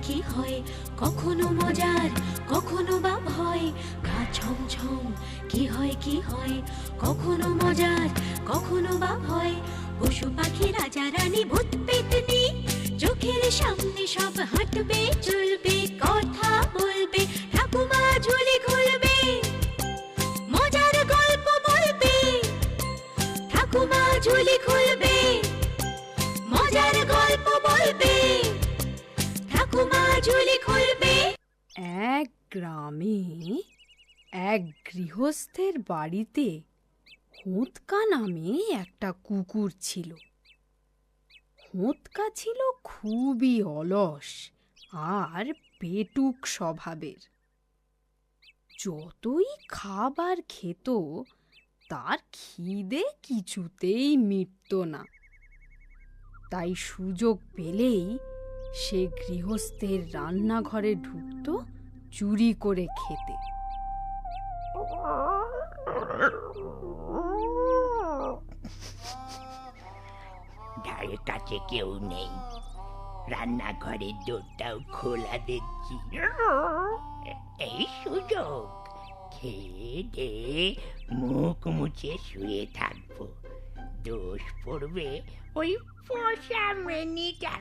কি হয়, কখনো মজার কখনো বা ভয়। গা ছমছম কি হয় কি হয়, কখনো মজার কখনো বা ভয়। পশু পাখি রাজা রানী ভূত পেতনি, চোখের সামনে সব হাঁটবে চলবে, কথা বলবে, ঠাকুমা ঝুলি খুলবে, মজার গল্প বলবে, ঠাকুমা ঝুলি খুলবে, মজার গল্প বলবে, ঠাকুমা ঝুলি খুলবে। এক গ্রামে এক গৃহস্থের বাড়িতে হোঁতকা নামে একটা কুকুর ছিল। হোঁতকা ছিল খুবই অলস আর পেটুক স্বভাবের। যতই খাবার খেত তার খিদে কিছুতেই মিটত না। তাই সুযোগ পেলেই সে গৃহস্থের রান্নাঘরে ঢুকত চুরি করে খেতে। ধারে কাছে কেউ নেই, রান্নাঘরের দরজাও খোলা দেখছি। এই সুযোগ, খেয়ে দিয়ে মুখ মুছে শুয়ে থাকবো। দোষ পড়বে ওই পোষা মেনিটা।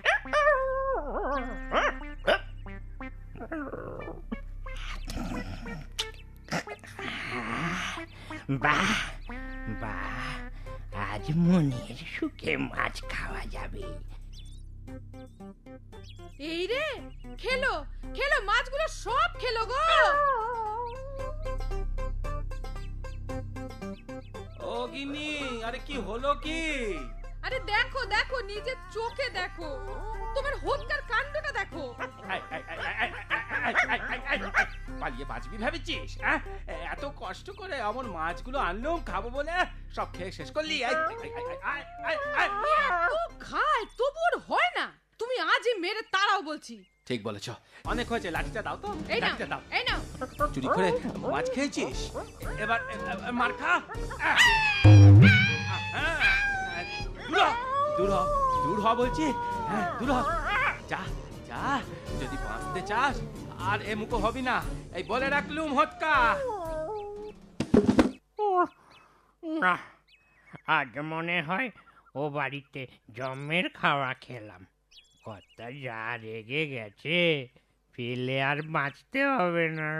বাহ বাহ, আজ মনের সুখে মাছ খাওয়া যাবে। এই রে, খেলো খেলো, মাছগুলো সব খেলো গো। ও গিন্নি, আরে কি হলো কি? আরে দেখো দেখো, নিজের চোখে দেখো, তোমার হোতকার কাণ্ডটা দেখো। পালিয়ে বাঁচবি ভেবেছিস? এত কষ্ট করে এমন মাছগুলো আনলাম খাবো বলে, সব খেয়ে শেষ করলি। খায় তবু ওর হয় না, তুমি আজই মেরে তাড়াও বলছি। ঠিক বলেছ, অনেক হয়েছে, লাঠিটা দাও তো। এই নাও, লাঠিটা দাও। এই নাও। চুরি করে মাছ খেয়েছিস, এবার মার খা। দূর হ, দূর হ বলছি, দূর হ। যা যা, যদি বাঁচতে চাস আর এ মুখো হবি না, এই বলে রাখলুম হোতকা। না, আজ মনে হয় ও বাড়িতে জমের খাওয়া খেলাম। কর্তা যা রেগে গেছে, ফেলে আর বাঁচতে হবে না।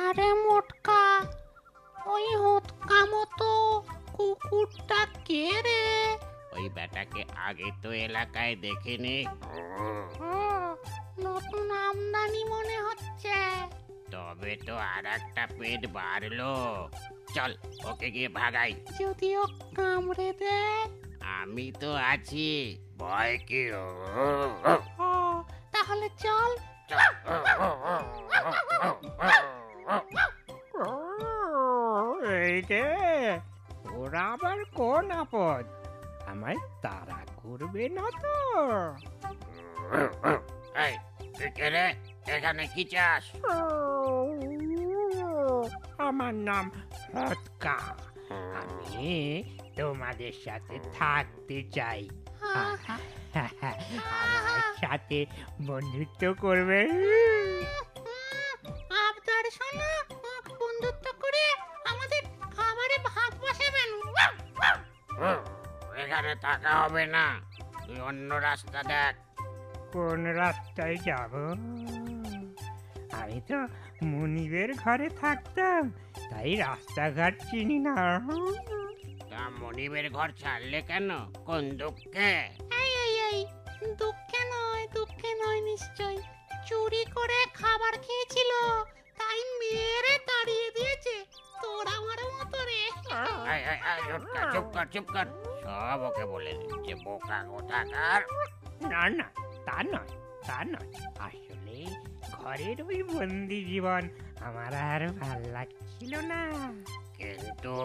আরে মোটকা, ওই হোতকা মতো কুকুরটা কে রে? ওই বেটাকে আগে তো এলাকায় দেখিনি। নতুন আমদানি মনে হচ্ছে। তবে তো আর একটা পেট বাড়লো। চল, ওকে গিয়ে ভাগাই। যদিও কামড়ে দেয়। আমি তো আছি, ভয় কি? তাহলে চল। এই রে, ওরা আবার কোন আপদ? আমায় তাড়া করবে না তো? এই, তুই কে রে? এখানে কি চাস? আমার নাম হোতকা। আমি তোমাদের সাথে থাকতে চাই। আমার সাথে বন্ধুত্ব করবে? আবদার শোনো, বন্ধুত্ব করে আমাদের খাবারে ভাগ বসাবেন। এখানে থাকা হবে না, তুই অন্য রাস্তা দেখ। কোন রাস্তায় যাব? আমি তো মনিবের ঘরে থাকতাম, তাই রাস্তাঘাট চিনি না। তা মনিবের ঘর ছাড়লে কেন? কোন দুঃখে? এই দুঃখে নয় নিশ্চয়। চুরি করে খাবার খেয়েছিল, তাই মেরে তাড়িয়ে দিয়েছে। তোর আমার মতো রে। চুপ কর, সব ওকে বলে দিচ্ছে, বোকা কোথাকার। না, তা নয়। আসলে ঘরের ওই বন্দি জীবন আমার আর ভাল লাগছিল না। কিন্তু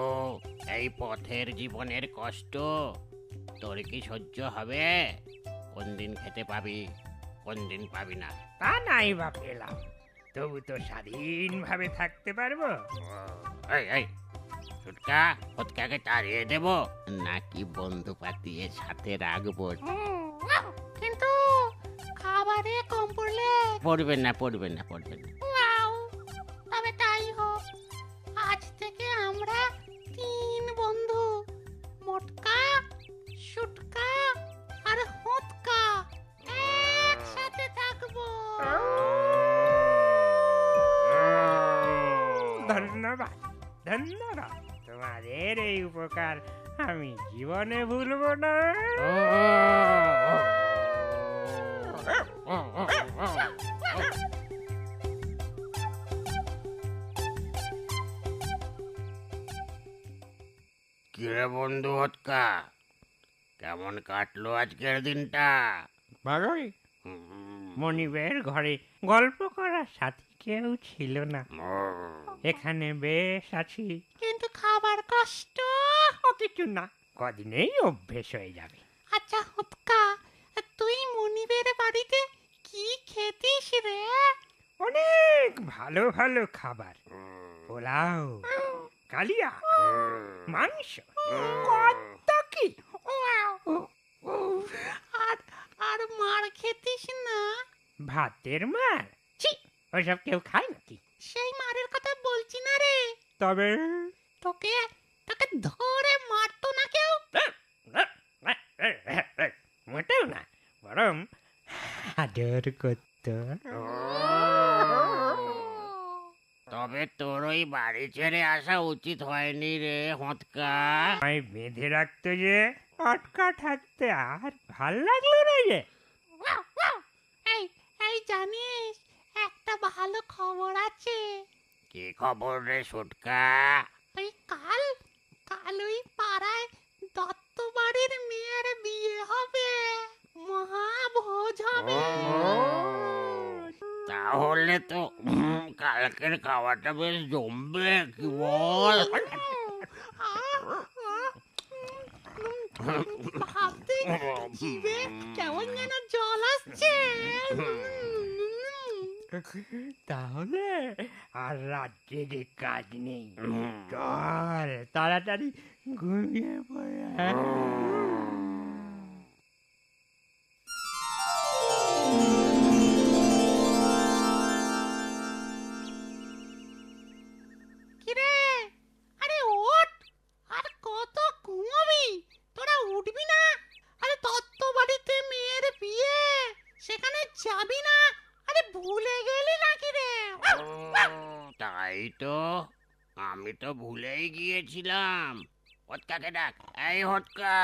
এই পথের জীবনের কষ্ট তোর কি সহ্য হবে? কোন দিন খেতে পাবি, কোন দিন পাবি না, তা নাই বা পেলাম, তবু তো স্বাধীনভাবে থাকতে পারবো। এই ছুটকা হতকাকে তাড়িয়ে দেবো নাকি বন্ধু পাতিয়ে সাথে রাখবো? কিন্তু খাবারে কম পড়লে পড়বেন না, পড়বেন না, পড়বেন না। ওয়াও, তবে তাই হোক। আজ থেকে আমরা 3 বন্ধু, মোটকা, শুটকা আর হোঁতকা একসাথে থাকবো। ধন্যবাদ, ধন্যবাদ। তোমাদের এই উপকার আমি জীবনে ভুলবো না। কিরে বন্ধু হতকা, কেমন কাটলো আজকের দিনটা? ভালোই। মনিবের ঘরে গল্প করার সাথী কেউ ছিল না, এখানে বেশ আছি। কিন্তু খাবার কষ্ট। ও কিছু না, কদিনেই অভ্যেস হয়ে যাবে। আচ্ছা হোঁতকা, তুই মনিবের বাড়িতে কি খেতিস রে? অনেক ভালো ভালো খাবার, পোলাও, কালিয়া, মাংস, কত কি। আর আর মার খেতিস না? ভাতের মার? ছি, ওসব কেউ খায় নাকি? সেই মারের কথা বলছি না রে। তবে তোকে তোকে ধরে মারতো না কেউ? মোটেও না, বরং আদর করত। তবে তোর ওই বাড়ি ছেড়ে আসা উচিত হয়নি রে হতকা। আমি বেঁধে রাখতো যে, আটকা থাকতে আর ভাল লাগলো না যে। এই এই জানিস, একটা ভালো খবর আছে। কি খবর রে সুটকা? ওই কাল কাল ওই পাড়ায় দত্ত বাড়ির মেয়ের বিয়ে হবে, মহাভোজ হবে। তাহলে তো কালকের খাওয়াটা বেশ জমবে, কি বল? ভাবতে জিভে কেমন যেন জল আসছে। তাহলে আর রাত জেগে কাজ নেই, চল তাড়াতাড়ি ঘুমিয়ে পড়ে। কিরে, আরে ওঠ, আর কত ঘুমাবি? তোরা উঠবি না? আরে দত্ত বাড়িতে মেয়ের বিয়ে, সেখানে যাবি না? আরে ভুলে গেলি নাকি রে? তাই তো, আমি তো ভুলেই গিয়েছিলাম। হতকাকে ডাক, এই হতকা,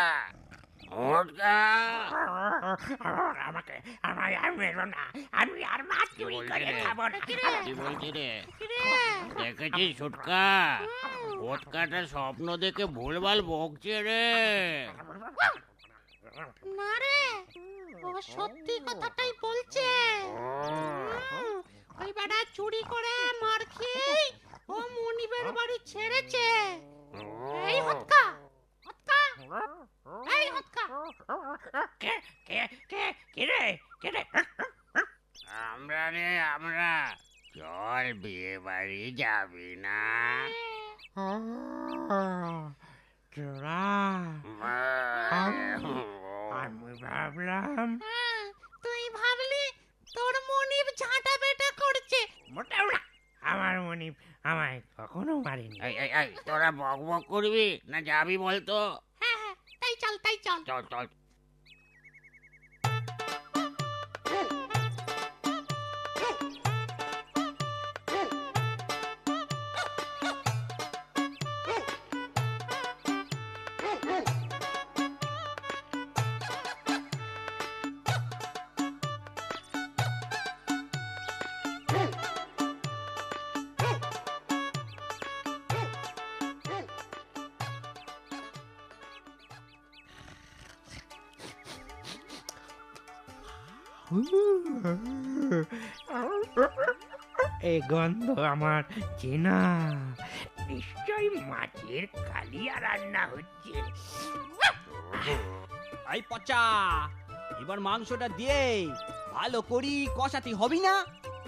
হতকা। আমাকে আমায় আর মেরো না, আমি আর মাছ চুরি করে খাবো না। কি বলছি রে? কিরে, দেখেছিস সুটকা, হতকাটা স্বপ্ন দেখে ভুলভাল বকছে রে। না রে, ও সত্যি কথাটাই বলছে। ওই বেটা চুরি করে মার খেয়ে ও মনিবের বাড়ি ছেড়েছে। এই হতকা, হতকা, এই হতকা। কে কে কে কে রে, কে রে? আমরা রে, আমরা। চল বিয়ে বাড়ি যাবি না? তোরা, আমি ভাবলাম। হ্যাঁ, তুই ভাবলি তোর মনিব ঝাঁটা বেটা করছে। মোটেও না, আমার মনিব আমায় কখনো মারিনি। তোরা বক বক করবি না যাবি বলতো? হ্যাঁ হ্যাঁ, তাই চল তাই চল। চল চল। এই গন্ধ আমার চেনা, নিশ্চয়ই মাছের কালিয়া রান্না হচ্ছে। এই পচা, এবার মাংসটা দিয়ে ভালো করি কষাতে হবি না?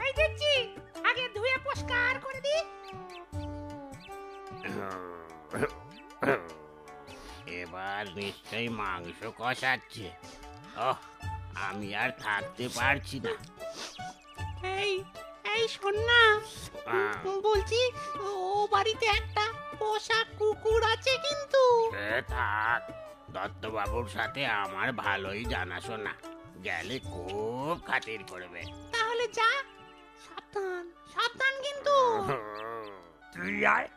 এই দিচ্ছি, আগে ধুয়ে পরিষ্কার করে দি। এবার নিশ্চয়ই মাংস কষাচ্ছে। ওহ, আমি আর থাকতে পারছি না। এই এই শোন না, আহ, বলছি ও বাড়িতে একটা পোষা কুকুর আছে কিন্তু। সে থাক, দত্তবাবুর সাথে আমার ভালোই জানাশোনা, গেলে খুব খাতির করবে। তাহলে যা, সাবধান সাবধান কিন্তু। তুই আয়,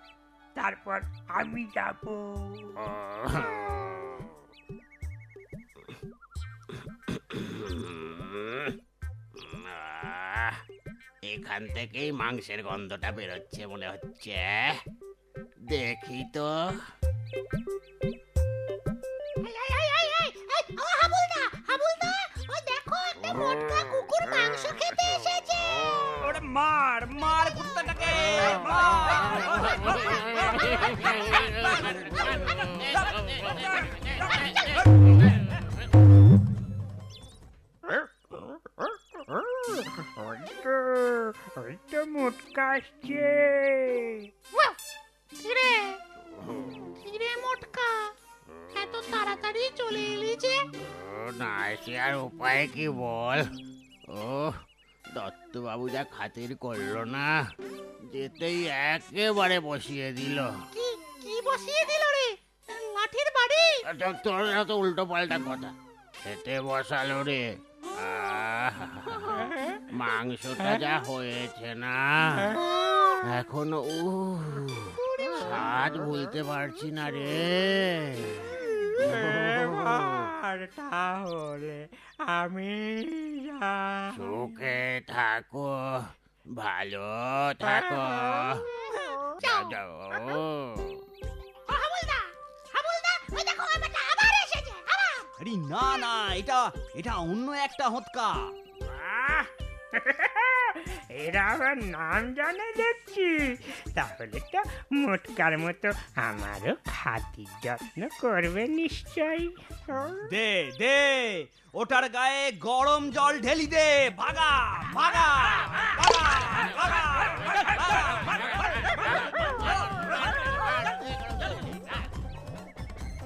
তারপর আমি যাব। এখান থেকেই মাংসের গন্ধটা বেরোচ্ছে মনে হচ্ছে। দেখি তো। এই, এই, এই, এই, এই, এই, ও হাবুলদা, হাবুলদা, ওই দেখো একটা মোটকা কুকুর মাংস খেতে এসেছে। ওরে মার মার কুত্তাটাকে ওইটা মোটকা আসছে। কিরে কিরে মোটকা, এত তাড়াতাড়ি চলে এলি যে? না এসে আর উপায় কি বল। ও দত্তবাবু যা খাতির করলো না, যেতেই একেবারে বসিয়ে দিল। কি কি বসিয়ে দিল রে? লাঠির বাড়ি? তোর এত উল্টো পাল্টা কথা। খেতে বসালো রে। মাংসটা যা হয়েছে না, এখনো স্বাদ ভুলতে পারছি না রে। তাহলে আমি সুখে থাকো, ভালো থাকো। যাও। ও হাবুলদা, হাবুলদা, ওই দেখো আমারটা আবার এসেছে, আবার। আরে না না, এটা এটা অন্য একটা হতকা। এরা আবার নাম জানে দেখছি। তাহলে তো মোটকার মতো আমারও খাতির যত্ন করবে নিশ্চয়ই। দে দে, ওটার গায়ে গরম জল ঢেলি দে। ভাগা ভাগা ভাগা ভাগা।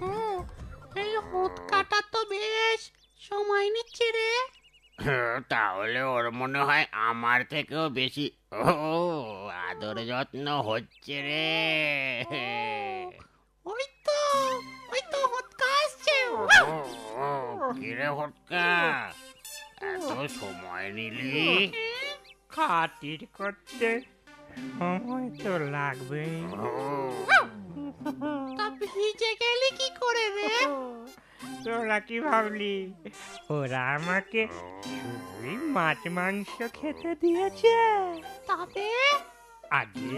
ও, এই হতকাটা তো বেশ সময় নিচ্ছে রে। তাহলে ওর মনে হয় আমার থেকেও বেশি আদর যত্ন হচ্ছে রে। ওই তো হতকা আসছে। কিরে হটকা, এত সময় নিলি? খাতির করতে সময় তো লাগবেই। তা ভিজে গেলি কি করে রে? তোরা কি ভাবলি ওরা আমাকে শুধুই মাছ মাংস খেতে দিয়েছে? তবে আগে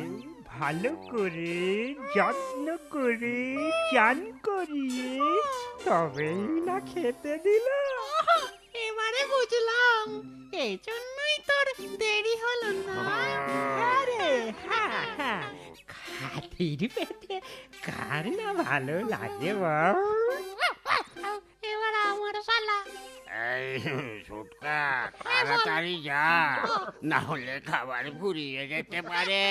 ভালো করে যত্ন করে চান করিয়ে তবেই না খেতে দিল। এবারে বুঝলাম, এই জন্যই তোর দেরি হলো না। আরে হ্যাঁ, খাতির পেতে কার না ভালো লাগে বল। এবার আমার পালা। এই সুটকা, তাড়াতাড়ি যা, না হলে খাবার ফুরিয়ে যেতে পারে।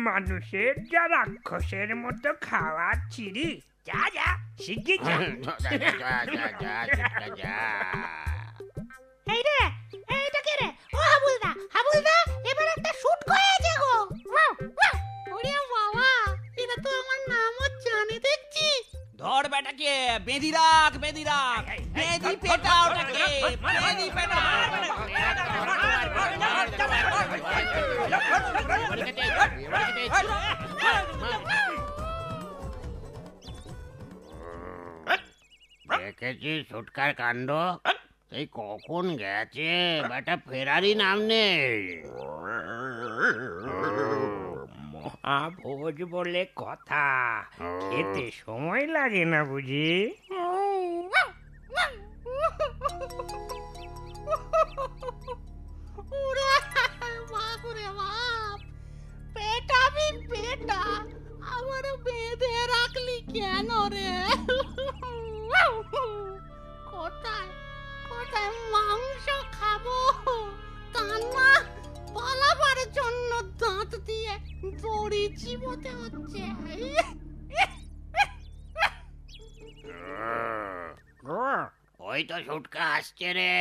মানুষের যা রাক্ষসের মতো খাওয়ার ছিরি। যা যা, শিগগির যা। এই রে, এইটা কে রে? ও হাবুলদা, হাবুলদা, এবার একটা শুট হয়েছে গো। ওরে বাবা, এটা তো আমার নামও জানে দেখছি। ধর বেটাকে, বেঁধি রাখ বেঁধি রাখ, বেঁধি পেটা ওটাকে, বেঁধি পেটা। দেখেছিস ছুটকার কাণ্ড? সেই কখন গেছে, বেটা ফেরারই নাম নেই। মহাভোজ বলে কথা, খেতে সময় লাগে না বুঝি? ওরে বাপ রে বাপ, পেটাবি পেটা, আমার বেঁধে রাখলি কেন রে? কোথায় কোথায় মাংস খাবো, তা না পালাবার জন্য দাঁত দাঁত দিয়ে দড়ি চিবোতে হচ্ছে। ওই তো সুটকা আসছে রে।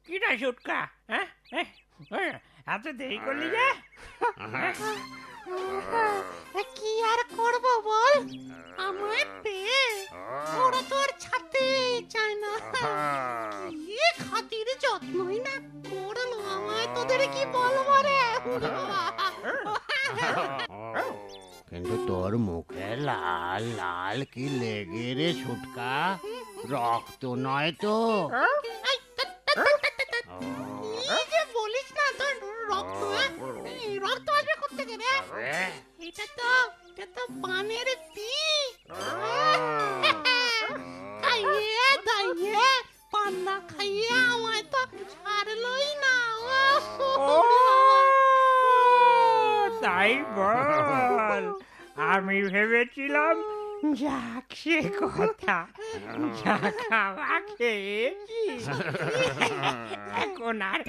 কিরা সুটকা? হ্যাঁ এত দেরি করলি যে? কি আর করবো বল, আমায় পেয়ে ওরা তো আর ছাড়তেই চায় না। কি খাতির যত্নই না করলো আমায়, তোদের কি বলবো রে। কিন্তু তোর মুখে লাল লাল কি লেগে রে সুটকা? রক্ত নয় তো? এই, কি যে বলিস না, তোর রক্ত এই রক্ত আসবে কোত্থেকে রে? এটা তো পানের তীর। খাইয়ে দাইয়ে পান না খাইয়ে আমায় তো ছাড়লই না। তাই বল, আমি ভেবেছিলাম যাক সে কথা, যা খাওয়া খেয়েছি। এখন আর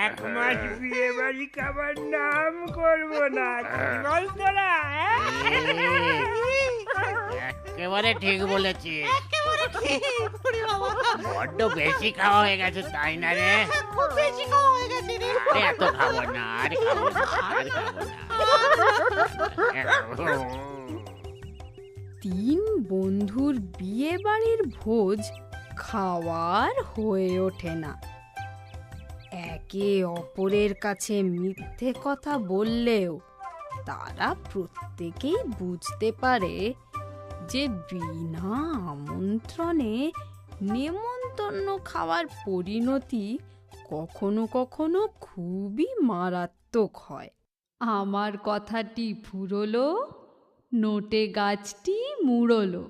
1 মাস বিয়ে বাড়ি খাবার নাম করবো না। কি বল তোরা? একেবারে ঠিক বলেছিস। একেবারে ঠিক। ওরে বাবা, বড্ড বেশি খাওয়া হয়ে গেছে তাই না রে? খুব বেশি খাওয়া হয়ে গেছে রে। এত খাবো না, আর খাবো না, আর খাবো না। 3 বন্ধুর বিয়ে বাড়ির ভোজ খাওয়ার হয়ে ওঠে না। একে অপরের কাছে মিথ্যে কথা বললেও তারা প্রত্যেকেই বুঝতে পারে যে বিনা আমন্ত্রণে নেমন্তন্ন খাওয়ার পরিণতি কখনো কখনো খুবই মারাত্মক হয়। আমার কথাটি ফুরলো, নোটে গাছটি মুড়লো।